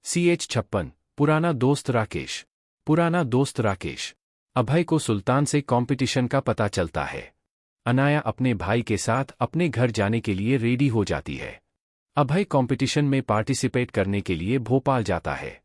CH56 पुराना दोस्त राकेश। पुराना दोस्त राकेश। अभय को सुल्तान से कंपटीशन का पता चलता है। अनाया अपने भाई के साथ अपने घर जाने के लिए रेडी हो जाती है। अभय कंपटीशन में पार्टिसिपेट करने के लिए भोपाल जाता है।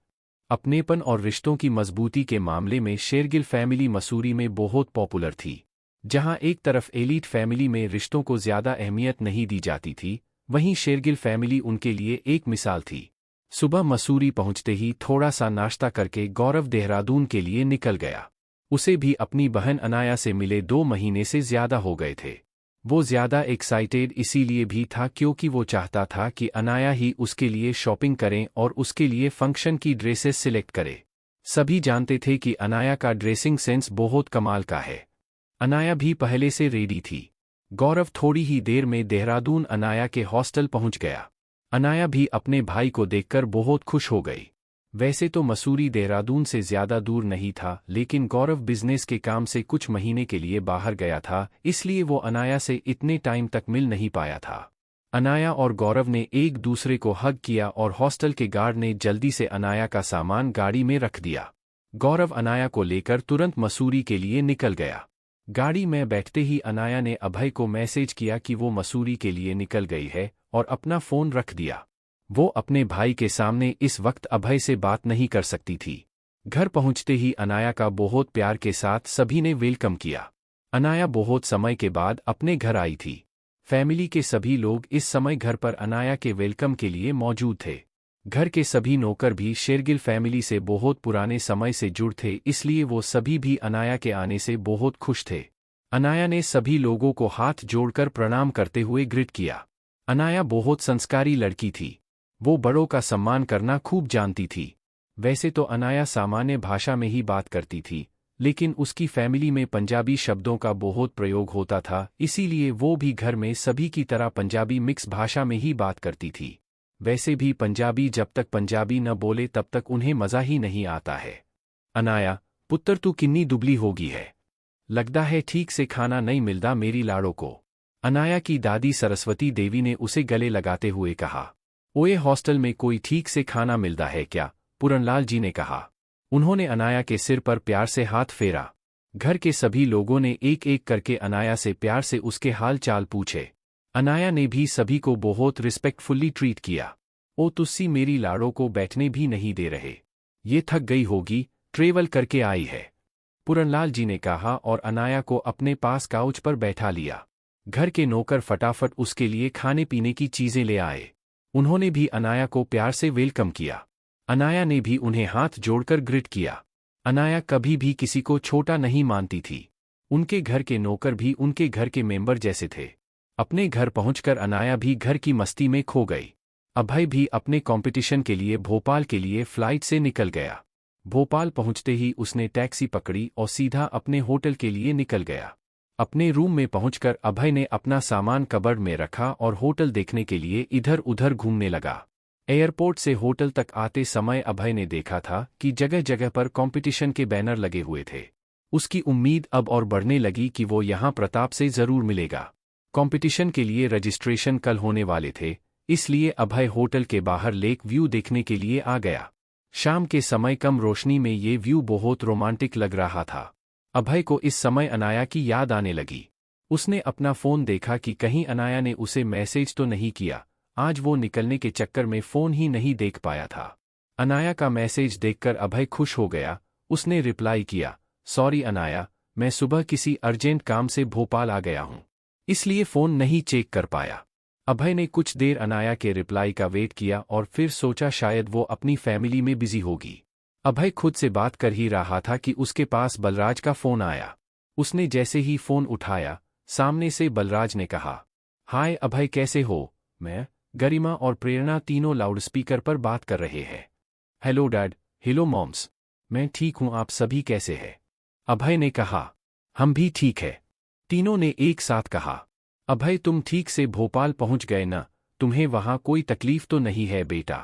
अपनेपन और रिश्तों की मजबूती के मामले में शेरगिल फैमिली मसूरी में बहुत पॉपुलर थी। जहां एक तरफ एलीट फैमिली में रिश्तों को ज्यादा अहमियत नहीं दी जाती थी, वहीं शेरगिल फैमिली उनके लिए एक मिसाल थी। सुबह मसूरी पहुंचते ही थोड़ा सा नाश्ता करके गौरव देहरादून के लिए निकल गया। उसे भी अपनी बहन अनाया से मिले 2 महीने से ज्यादा हो गए थे। वो ज्यादा एक्साइटेड इसीलिए भी था क्योंकि वो चाहता था कि अनाया ही उसके लिए शॉपिंग करें और उसके लिए फंक्शन की ड्रेसेस सिलेक्ट करे। सभी जानते थे कि अनाया का ड्रेसिंग सेंस बहुत कमाल का है। अनाया भी पहले से रेडी थी। गौरव थोड़ी ही देर में देहरादून अनाया के हॉस्टल पहुंच गया। अनाया भी अपने भाई को देखकर बहुत खुश हो गई। वैसे तो मसूरी देहरादून से ज्यादा दूर नहीं था, लेकिन गौरव बिजनेस के काम से कुछ महीने के लिए बाहर गया था, इसलिए वो अनाया से इतने टाइम तक मिल नहीं पाया था। अनाया और गौरव ने एक दूसरे को हग किया और हॉस्टल के गार्ड ने जल्दी से अनाया का सामान गाड़ी में रख दिया। गौरव अनाया को लेकर तुरंत मसूरी के लिए निकल गया। गाड़ी में बैठते ही अनाया ने अभय को मैसेज किया कि वो मसूरी के लिए निकल गई है और अपना फोन रख दिया। वो अपने भाई के सामने इस वक्त अभय से बात नहीं कर सकती थी। घर पहुंचते ही अनाया का बहुत प्यार के साथ सभी ने वेलकम किया। अनाया बहुत समय के बाद अपने घर आई थी। फैमिली के सभी लोग इस समय घर पर अनाया के वेलकम के लिए मौजूद थे। घर के सभी नौकर भी शेरगिल फैमिली से बहुत पुराने समय से जुड़ थे, इसलिए वो सभी भी अनाया के आने से बहुत खुश थे। अनाया ने सभी लोगों को हाथ जोड़कर प्रणाम करते हुए ग्रीट किया। अनाया बहुत संस्कारी लड़की थी। वो बड़ों का सम्मान करना खूब जानती थी। वैसे तो अनाया सामान्य भाषा में ही बात करती थी, लेकिन उसकी फैमिली में पंजाबी शब्दों का बहुत प्रयोग होता था, इसीलिए वो भी घर में सभी की तरह पंजाबी मिक्स भाषा में ही बात करती थी। वैसे भी पंजाबी जब तक पंजाबी न बोले तब तक उन्हें मज़ा ही नहीं आता है। अनाया, पुत्र तू किन्नी दुबली होगी है। लगता है ठीक से खाना नहीं मिलता मेरी लाड़ो को। अनाया की दादी सरस्वती देवी ने उसे गले लगाते हुए कहा। ओए, हॉस्टल में कोई ठीक से खाना मिलता है क्या? पूरनलाल जी ने कहा। उन्होंने अनाया के सिर पर प्यार से हाथ फेरा। घर के सभी लोगों ने एक एक करके अनाया से प्यार से उसके हाल चाल पूछे। अनाया ने भी सभी को बहुत रिस्पेक्टफुली ट्रीट किया। ओ तुस्सी मेरी लाड़ो को बैठने भी नहीं दे रहे। ये थक गई होगी, ट्रेवल करके आई है, पूरनलाल जी ने कहा और अनाया को अपने पास काउच पर बैठा लिया। घर के नौकर फटाफट उसके लिए खाने पीने की चीजें ले आए। उन्होंने भी अनाया को प्यार से वेलकम किया। अनाया ने भी उन्हें हाथ जोड़कर ग्रीट किया। अनाया कभी भी किसी को छोटा नहीं मानती थी। उनके घर के नौकर भी उनके घर के मेंबर जैसे थे। अपने घर पहुंचकर अनाया भी घर की मस्ती में खो गई। अभय भी अपने कंपटीशन के लिए भोपाल के लिए फ्लाइट से निकल गया। भोपाल पहुंचते ही उसने टैक्सी पकड़ी और सीधा अपने होटल के लिए निकल गया। अपने रूम में पहुंचकर अभय ने अपना सामान कबर्ड में रखा और होटल देखने के लिए इधर उधर घूमने लगा। एयरपोर्ट से होटल तक आते समय अभय ने देखा था कि जगह जगह पर कंपटीशन के बैनर लगे हुए थे। उसकी उम्मीद अब और बढ़ने लगी कि वो यहाँ प्रताप से जरूर मिलेगा। कंपटीशन के लिए रजिस्ट्रेशन कल होने वाले थे, इसलिए अभय होटल के बाहर लेक व्यू देखने के लिए आ गया। शाम के समय कम रोशनी में ये व्यू बहुत रोमांटिक लग रहा था। अभय को इस समय अनाया की याद आने लगी। उसने अपना फोन देखा कि कहीं अनाया ने उसे मैसेज तो नहीं किया। आज वो निकलने के चक्कर में फोन ही नहीं देख पाया था। अनाया का मैसेज देखकर अभय खुश हो गया। उसने रिप्लाई किया, सॉरी अनाया, मैं सुबह किसी अर्जेंट काम से भोपाल आ गया हूँ, इसलिए फोन नहीं चेक कर पाया। अभय ने कुछ देर अनाया के रिप्लाई का वेट किया और फिर सोचा शायद वो अपनी फैमिली में बिजी होगी। अभय खुद से बात कर ही रहा था कि उसके पास बलराज का फोन आया। उसने जैसे ही फोन उठाया, सामने से बलराज ने कहा, हाय अभय, कैसे हो? मैं, गरिमा और प्रेरणा तीनों लाउडस्पीकर पर बात कर रहे हैं। हेलो डैड, हेलो मॉम्स, मैं ठीक हूं, आप सभी कैसे हैं? अभय ने कहा, हम भी ठीक है। तीनों ने एक साथ कहा, अभय तुम ठीक से भोपाल पहुंच गए ना? तुम्हें वहां कोई तकलीफ तो नहीं है बेटा?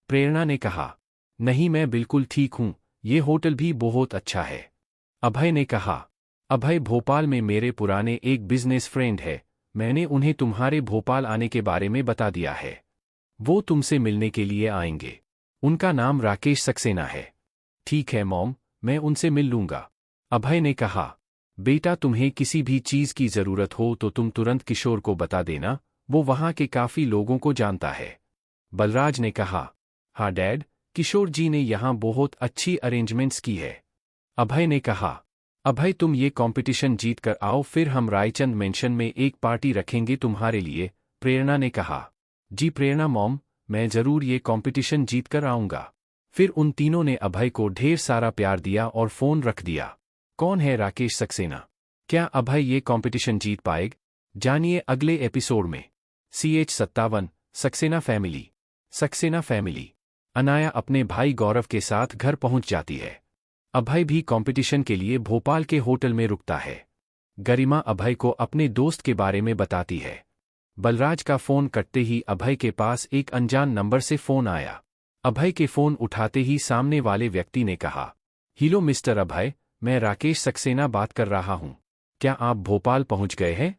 प्रेरणा ने कहा, नहीं मैं बिल्कुल ठीक हूं, ये होटल भी बहुत अच्छा है। अभय ने कहा, अभय भोपाल में मेरे पुराने एक बिजनेस फ्रेंड है, मैंने उन्हें तुम्हारे भोपाल आने के बारे में बता दिया है। वो तुमसे मिलने के लिए आएंगे। उनका नाम राकेश सक्सेना है। ठीक है मॉम, मैं उनसे मिल लूंगा। अभय ने कहा। बेटा तुम्हें किसी भी चीज की जरूरत हो तो तुम तुरंत किशोर को बता देना, वो वहां के काफी लोगों को जानता है। बलराज ने कहा। हाँ डैड, किशोर जी ने यहाँ बहुत अच्छी अरेंजमेंट्स की है। अभय ने कहा। अभय तुम ये कंपटीशन जीत कर आओ, फिर हम रायचंद मेंशन में एक पार्टी रखेंगे तुम्हारे लिए, प्रेरणा ने कहा। जी प्रेरणा मॉम, मैं जरूर ये कंपटीशन जीत कर आऊंगा। फिर उन तीनों ने अभय को ढेर सारा प्यार दिया और फोन रख दिया। कौन है राकेश सक्सेना? क्या अभय ये कंपटीशन जीत पाएगा? जानिए अगले एपिसोड में। CH57 Saxena family. Saxena family. Anaya अपने भाई गौरव के साथ घर पहुंच जाती है। अभय भी कंपटीशन के लिए भोपाल के होटल में रुकता है। गरिमा अभय को अपने दोस्त के बारे में बताती है। बलराज का फोन कटते ही अभय के पास एक अनजान नंबर से फोन आया। अभय के फोन उठाते ही सामने वाले व्यक्ति ने कहा, हेलो मिस्टर अभय, मैं राकेश सक्सेना बात कर रहा हूं। क्या आप भोपाल पहुंच गए हैं?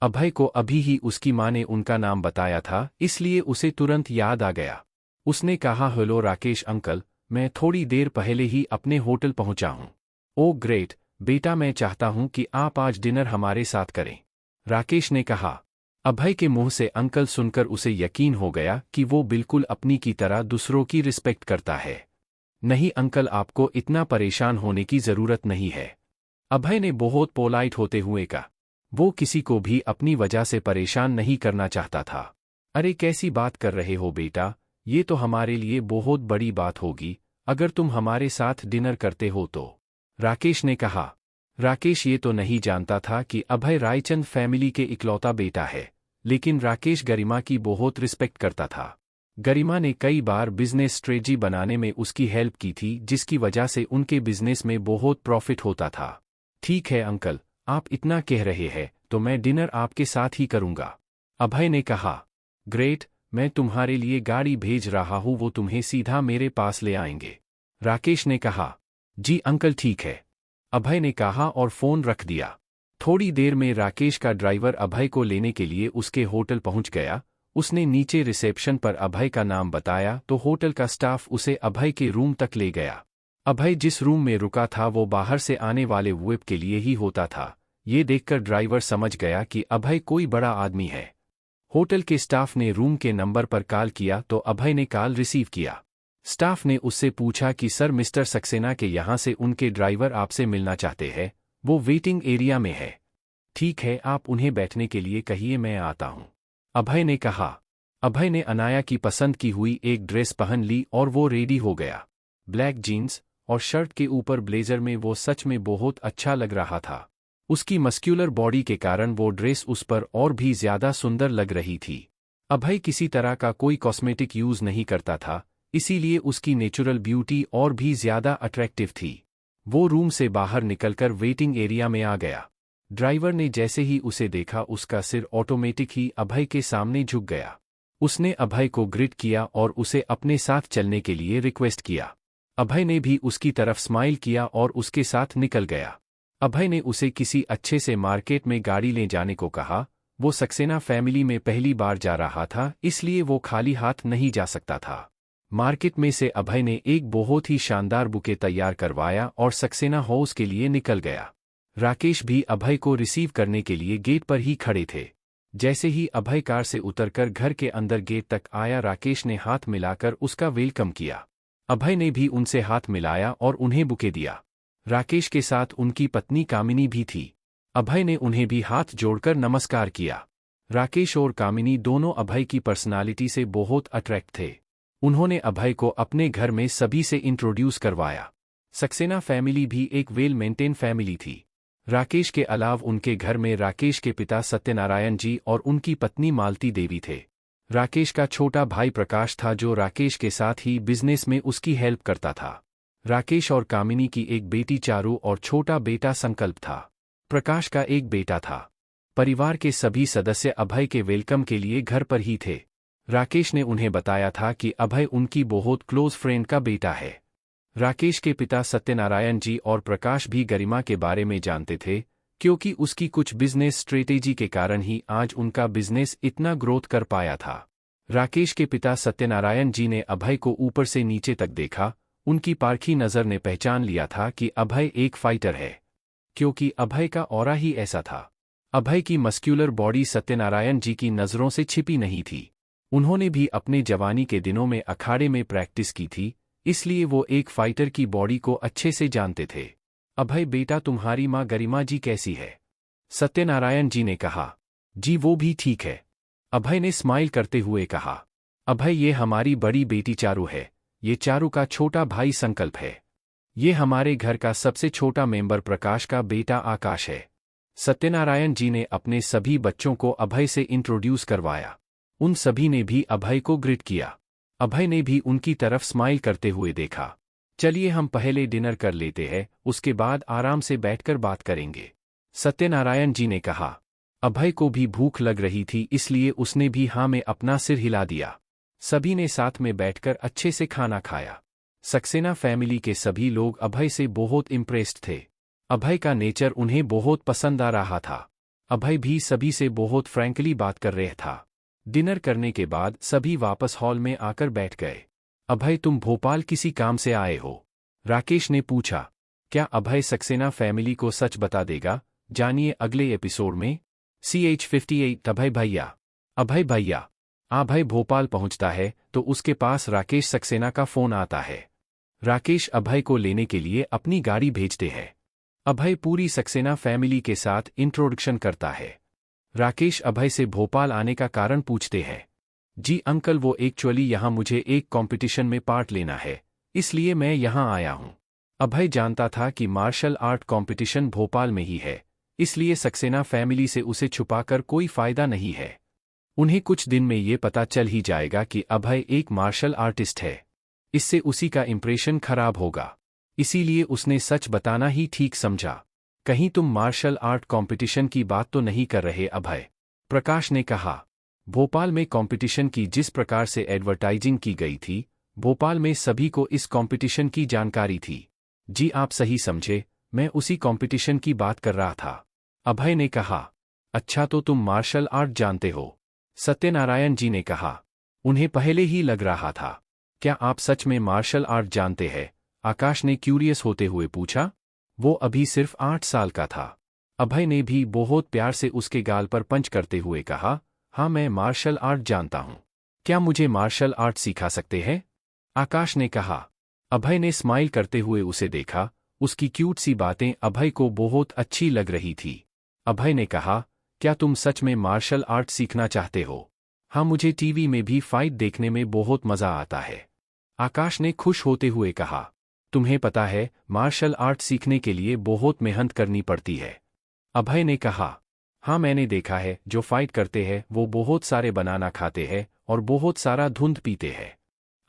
अभय को अभी ही उसकी मां ने उनका नाम बताया था, इसलिए उसे तुरंत याद आ गया। उसने कहा, हेलो राकेश अंकल, मैं थोड़ी देर पहले ही अपने होटल पहुंचा हूं। ओह ग्रेट, बेटा मैं चाहता हूं कि आप आज डिनर हमारे साथ करें, राकेश ने कहा। अभय के मुंह से अंकल सुनकर उसे यकीन हो गया कि वो बिल्कुल अपनी की तरह दूसरों की रिस्पेक्ट करता है। नहीं अंकल, आपको इतना परेशान होने की जरूरत नहीं है, अभय ने बहुत पोलाइट होते हुए कहा। वो किसी को भी अपनी वजह से परेशान नहीं करना चाहता था। अरे कैसी बात कर रहे हो बेटा, ये तो हमारे लिए बहुत बड़ी बात होगी अगर तुम हमारे साथ डिनर करते हो तो, राकेश ने कहा। राकेश ये तो नहीं जानता था कि अभय रायचंद फैमिली के इकलौता बेटा है, लेकिन राकेश गरिमा की बहुत रिस्पेक्ट करता था। गरिमा ने कई बार बिजनेस स्ट्रेटजी बनाने में उसकी हेल्प की थी, जिसकी वजह से उनके बिजनेस में बहुत प्रॉफिट होता था। ठीक है अंकल, आप इतना कह रहे हैं तो मैं डिनर आपके साथ ही करूंगा, अभय ने कहा। ग्रेट, मैं तुम्हारे लिए गाड़ी भेज रहा हूं, वो तुम्हें सीधा मेरे पास ले आएंगे, राकेश ने कहा। जी अंकल ठीक है, अभय ने कहा और फोन रख दिया। थोड़ी देर में राकेश का ड्राइवर अभय को लेने के लिए उसके होटल पहुंच गया। उसने नीचे रिसेप्शन पर अभय का नाम बताया तो होटल का स्टाफ उसे अभय के रूम तक ले गया। अभय जिस रूम में रुका था वो बाहर से आने वाले व्हिप के लिए ही होता था। ये देखकर ड्राइवर समझ गया कि अभय कोई बड़ा आदमी है। होटल के स्टाफ ने रूम के नंबर पर कॉल किया तो अभय ने कॉल रिसीव किया। स्टाफ ने उससे पूछा कि सर मिस्टर सक्सेना के यहाँ से उनके ड्राइवर आपसे मिलना चाहते हैं, वो वेटिंग एरिया में है। ठीक है, आप उन्हें बैठने के लिए कहिए, मैं आता हूँ, अभय ने कहा। अभय ने अनाया की पसंद की हुई एक ड्रेस पहन ली और वो रेडी हो गया। ब्लैक जीन्स और शर्ट के ऊपर ब्लेजर में वो सच में बहुत अच्छा लग रहा था। उसकी मस्क्यूलर बॉडी के कारण वो ड्रेस उस पर और भी ज्यादा सुंदर लग रही थी। अभय किसी तरह का कोई कॉस्मेटिक यूज नहीं करता था, इसीलिए उसकी नेचुरल ब्यूटी और भी ज्यादा अट्रैक्टिव थी। वो रूम से बाहर निकलकर वेटिंग एरिया में आ गया। ड्राइवर ने जैसे ही उसे देखा उसका सिर ऑटोमेटिक ही अभय के सामने झुक गया। उसने अभय को ग्रिट किया और उसे अपने साथ चलने के लिए रिक्वेस्ट किया। अभय ने भी उसकी तरफ स्माइल किया और उसके साथ निकल गया। अभय ने उसे किसी अच्छे से मार्केट में गाड़ी ले जाने को कहा। वो सक्सेना फैमिली में पहली बार जा रहा था, इसलिए वो खाली हाथ नहीं जा सकता था। मार्केट में से अभय ने एक बहुत ही शानदार बुके तैयार करवाया और सक्सेना हाउस के लिए निकल गया। राकेश भी अभय को रिसीव करने के लिए गेट पर ही खड़े थे। जैसे ही अभय कार से उतरकर घर के अंदर गेट तक आया, राकेश ने हाथ मिलाकर उसका वेलकम किया। अभय ने भी उनसे हाथ मिलाया और उन्हें बुके दिया। राकेश के साथ उनकी पत्नी कामिनी भी थी। अभय ने उन्हें भी हाथ जोड़कर नमस्कार किया। राकेश और कामिनी दोनों अभय की पर्सनालिटी से बहुत अट्रैक्ट थे। उन्होंने अभय को अपने घर में सभी से इंट्रोड्यूस करवाया। सक्सेना फैमिली भी एक वेल मेंटेन फैमिली थी। राकेश के अलावा उनके घर में राकेश के पिता सत्यनारायण जी और उनकी पत्नी मालती देवी थे। राकेश का छोटा भाई प्रकाश था जो राकेश के साथ ही बिजनेस में उसकी हेल्प करता था। राकेश और कामिनी की एक बेटी चारू और छोटा बेटा संकल्प था। प्रकाश का एक बेटा था। परिवार के सभी सदस्य अभय के वेलकम के लिए घर पर ही थे। राकेश ने उन्हें बताया था कि अभय उनकी बहुत क्लोज फ्रेंड का बेटा है। राकेश के पिता सत्यनारायण जी और प्रकाश भी गरिमा के बारे में जानते थे, क्योंकि उसकी कुछ बिजनेस स्ट्रेटेजी के कारण ही आज उनका बिजनेस इतना ग्रोथ कर पाया था। राकेश के पिता सत्यनारायण जी ने अभय को ऊपर से नीचे तक देखा। उनकी पारखी नज़र ने पहचान लिया था कि अभय एक फाइटर है, क्योंकि अभय का ऑरा ही ऐसा था। अभय की मस्क्यूलर बॉडी सत्यनारायण जी की नज़रों से छिपी नहीं थी। उन्होंने भी अपने जवानी के दिनों में अखाड़े में प्रैक्टिस की थी, इसलिए वो एक फाइटर की बॉडी को अच्छे से जानते थे। अभय बेटा, तुम्हारी माँ गरिमा जी कैसी है? सत्यनारायण जी ने कहा। जी वो भी ठीक है, अभय ने स्माइल करते हुए कहा। अभय, ये हमारी बड़ी बेटी चारू है, ये चारू का छोटा भाई संकल्प है, ये हमारे घर का सबसे छोटा मेंबर प्रकाश का बेटा आकाश है। सत्यनारायण जी ने अपने सभी बच्चों को अभय से इंट्रोड्यूस करवाया। उन सभी ने भी अभय को ग्रीट किया। अभय ने भी उनकी तरफ स्माइल करते हुए देखा। चलिए हम पहले डिनर कर लेते हैं, उसके बाद आराम से बैठकर बात करेंगे, सत्यनारायण जी ने कहा। अभय को भी भूख लग रही थी, इसलिए उसने भी हाँ में अपना सिर हिला दिया। सभी ने साथ में बैठकर अच्छे से खाना खाया। सक्सेना फैमिली के सभी लोग अभय से बहुत इम्प्रेस्ड थे। अभय का नेचर उन्हें बहुत पसंद आ रहा था। अभय भी सभी से बहुत फ्रैंकली बात कर रहा था। डिनर करने के बाद सभी वापस हॉल में आकर बैठ गए। अभय, तुम भोपाल किसी काम से आए हो? राकेश ने पूछा। क्या अभय सक्सेना फैमिली को सच बता देगा? जानिए अगले एपिसोड में। CH58 अभय भैया। अभय भोपाल पहुंचता है तो उसके पास राकेश सक्सेना का फोन आता है। राकेश अभय को लेने के लिए अपनी गाड़ी भेजते हैं। अभय पूरी सक्सेना फैमिली के साथ इंट्रोडक्शन करता है। राकेश अभय से भोपाल आने का कारण पूछते हैं। जी अंकल, वो एक्चुअली यहाँ मुझे एक कंपटीशन में पार्ट लेना है, इसलिए मैं यहाँ आया हूँ। अभय जानता था कि मार्शल आर्ट कंपटीशन भोपाल में ही है, इसलिए सक्सेना फैमिली से उसे छुपाकर कोई फायदा नहीं है। उन्हें कुछ दिन में ये पता चल ही जाएगा कि अभय एक मार्शल आर्टिस्ट है, इससे उसी का इंप्रेशन खराब होगा। इसीलिए उसने सच बताना ही ठीक समझा। कहीं तुम मार्शल आर्ट कंपटीशन की बात तो नहीं कर रहे अभय? प्रकाश ने कहा। भोपाल में कंपटीशन की जिस प्रकार से एडवर्टाइजिंग की गई थी, भोपाल में सभी को इस कंपटीशन की जानकारी थी। जी आप सही समझे, मैं उसी कंपटीशन की बात कर रहा था, अभय ने कहा। अच्छा, तो तुम मार्शल आर्ट जानते हो? सत्यनारायण जी ने कहा। उन्हें पहले ही लग रहा था। क्या आप सच में मार्शल आर्ट जानते हैं? आकाश ने क्यूरियस होते हुए पूछा। वो अभी सिर्फ 8 साल का था। अभय ने भी बहुत प्यार से उसके गाल पर पंच करते हुए कहा, हाँ मैं मार्शल आर्ट जानता हूँ। क्या मुझे मार्शल आर्ट सिखा सकते हैं? आकाश ने कहा। अभय ने स्माइल करते हुए उसे देखा। उसकी क्यूट सी बातें अभय को बहुत अच्छी लग रही थी। अभय ने कहा, क्या तुम सच में मार्शल आर्ट सीखना चाहते हो? हाँ, मुझे टीवी में भी फाइट देखने में बहुत मजा आता है, आकाश ने खुश होते हुए कहा। तुम्हें पता है, मार्शल आर्ट सीखने के लिए बहुत मेहनत करनी पड़ती है, अभय ने कहा। हाँ मैंने देखा है, जो फाइट करते हैं वो बहुत सारे बनाना खाते हैं और बहुत सारा धुंध पीते हैं,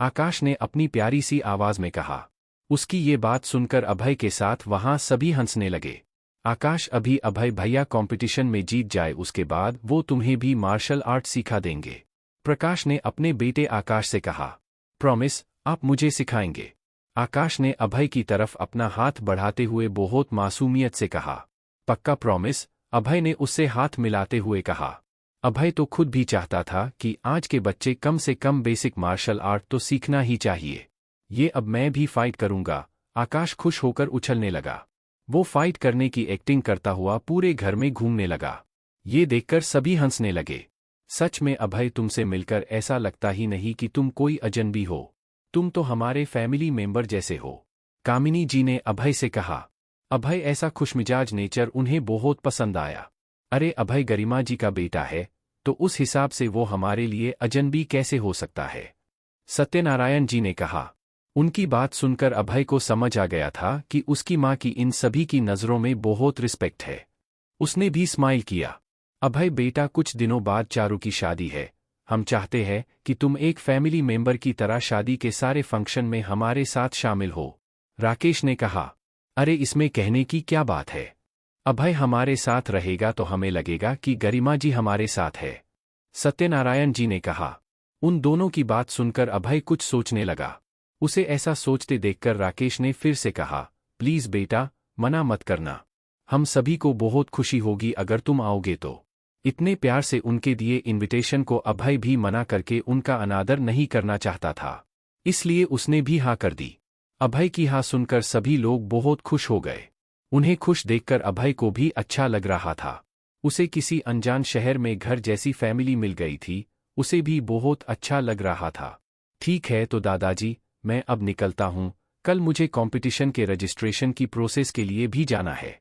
आकाश ने अपनी प्यारी सी आवाज में कहा। उसकी ये बात सुनकर अभय के साथ वहां सभी हंसने लगे। आकाश, अभी अभय भैया कंपटीशन में जीत जाए उसके बाद वो तुम्हें भी मार्शल आर्ट सिखा देंगे, प्रकाश ने अपने बेटे आकाश से कहा। प्रॉमिस, आप मुझे सिखाएंगे? आकाश ने अभय की तरफ अपना हाथ बढ़ाते हुए बहुत मासूमियत से कहा। पक्का प्रॉमिस, अभय ने उससे हाथ मिलाते हुए कहा। अभय तो खुद भी चाहता था कि आज के बच्चे कम से कम बेसिक मार्शल आर्ट तो सीखना ही चाहिए। ये अब मैं भी फाइट करूंगा, आकाश खुश होकर उछलने लगा। वो फाइट करने की एक्टिंग करता हुआ पूरे घर में घूमने लगा। ये देखकर सभी हंसने लगे। सच में अभय, तुमसे मिलकर ऐसा लगता ही नहीं कि तुम कोई अजनबी हो, तुम तो हमारे फैमिली मेंबर जैसे हो, कामिनी जी ने अभय से कहा। अभय ऐसा खुशमिजाज नेचर उन्हें बहुत पसंद आया। अरे अभय गरिमा जी का बेटा है, तो उस हिसाब से वो हमारे लिए अजनबी कैसे हो सकता है, सत्यनारायण जी ने कहा। उनकी बात सुनकर अभय को समझ आ गया था कि उसकी माँ की इन सभी की नज़रों में बहुत रिस्पेक्ट है। उसने भी स्माइल किया। अभय बेटा, कुछ दिनों बाद चारू की शादी है, हम चाहते हैं कि तुम एक फैमिली मेंबर की तरह शादी के सारे फंक्शन में हमारे साथ शामिल हो, राकेश ने कहा। अरे इसमें कहने की क्या बात है, अभय हमारे साथ रहेगा तो हमें लगेगा कि गरिमा जी हमारे साथ है, सत्यनारायण जी ने कहा। उन दोनों की बात सुनकर अभय कुछ सोचने लगा। उसे ऐसा सोचते देखकर राकेश ने फिर से कहा, प्लीज बेटा, मना मत करना, हम सभी को बहुत खुशी होगी अगर तुम आओगे तो। इतने प्यार से उनके दिए इनविटेशन को अभय भी मना करके उनका अनादर नहीं करना चाहता था, इसलिए उसने भी हाँ कर दी। अभय की हाँ सुनकर सभी लोग बहुत खुश हो गए। उन्हें खुश देखकर अभय को भी अच्छा लग रहा था। उसे किसी अनजान शहर में घर जैसी फैमिली मिल गई थी, उसे भी बहुत अच्छा लग रहा था। ठीक है तो दादाजी, मैं अब निकलता हूँ, कल मुझे कंपटीशन के रजिस्ट्रेशन की प्रोसेस के लिए भी जाना है।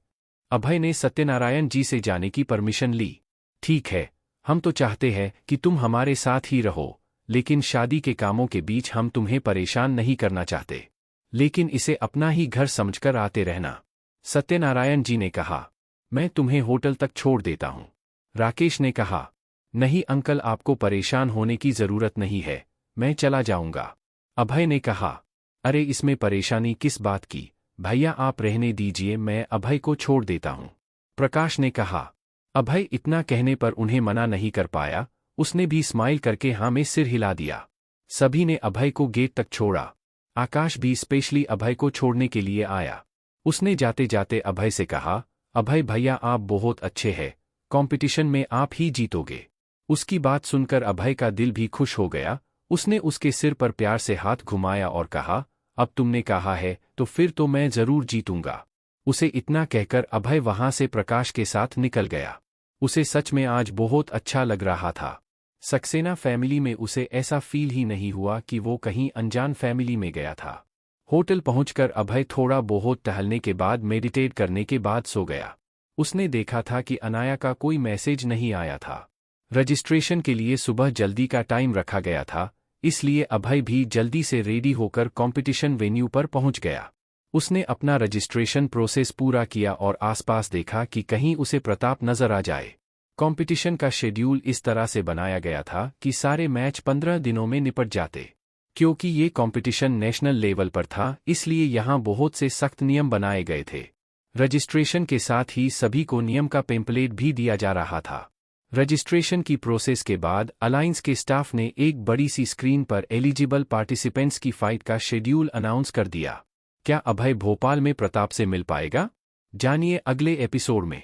अभय ने सत्यनारायण जी से जाने की परमिशन ली। ठीक है, हम तो चाहते हैं कि तुम हमारे साथ ही रहो, लेकिन शादी के कामों के बीच हम तुम्हें परेशान नहीं करना चाहते, लेकिन इसे अपना ही घर समझकर आते रहना। सत्यनारायण जी ने कहा, मैं तुम्हें होटल तक छोड़ देता हूँ। राकेश ने कहा, नहीं अंकल, आपको परेशान होने की जरूरत नहीं है, मैं चला जाऊंगा। अभय ने कहा, अरे इसमें परेशानी किस बात की, भैया आप रहने दीजिए, मैं अभय को छोड़ देता हूँ। प्रकाश ने कहा। अभय इतना कहने पर उन्हें मना नहीं कर पाया, उसने भी स्माइल करके हाँ में सिर हिला दिया। सभी ने अभय को गेट तक छोड़ा। आकाश भी स्पेशली अभय को छोड़ने के लिए आया। उसने जाते जाते अभय से कहा, अभय भैया आप बहुत अच्छे हैं, कंपटीशन में आप ही जीतोगे। उसकी बात सुनकर अभय का दिल भी खुश हो गया। उसने उसके सिर पर प्यार से हाथ घुमाया और कहा, अब तुमने कहा है तो फिर तो मैं जरूर जीतूंगा। उसे इतना कहकर अभय वहां से प्रकाश के साथ निकल गया। उसे सच में आज बहुत अच्छा लग रहा था। सक्सेना फैमिली में उसे ऐसा फील ही नहीं हुआ कि वो कहीं अनजान फैमिली में गया था। होटल पहुंचकर अभय थोड़ा बहुत टहलने के बाद मेडिटेट करने के बाद सो गया। उसने देखा था कि अनाया का कोई मैसेज नहीं आया था। रजिस्ट्रेशन के लिए सुबह जल्दी का टाइम रखा गया था, इसलिए अभय भी जल्दी से रेडी होकर कंपटीशन वेन्यू पर पहुंच गया। उसने अपना रजिस्ट्रेशन प्रोसेस पूरा किया और आसपास देखा कि कहीं उसे प्रताप नजर आ जाए। कंपटीशन का शेड्यूल इस तरह से बनाया गया था कि सारे मैच 15 दिनों में निपट जाते। क्योंकि ये कंपटीशन नेशनल लेवल पर था, इसलिए यहाँ बहुत से सख्त नियम बनाए गए थे। रजिस्ट्रेशन के साथ ही सभी को नियम का पेम्पलेट भी दिया जा रहा था। रजिस्ट्रेशन की प्रोसेस के बाद अलायंस के स्टाफ ने एक बड़ी सी स्क्रीन पर एलिजिबल पार्टिसिपेंट्स की फाइट का शेड्यूल अनाउंस कर दिया। क्या अभय भोपाल में प्रताप से मिल पाएगा? जानिए अगले एपिसोड में।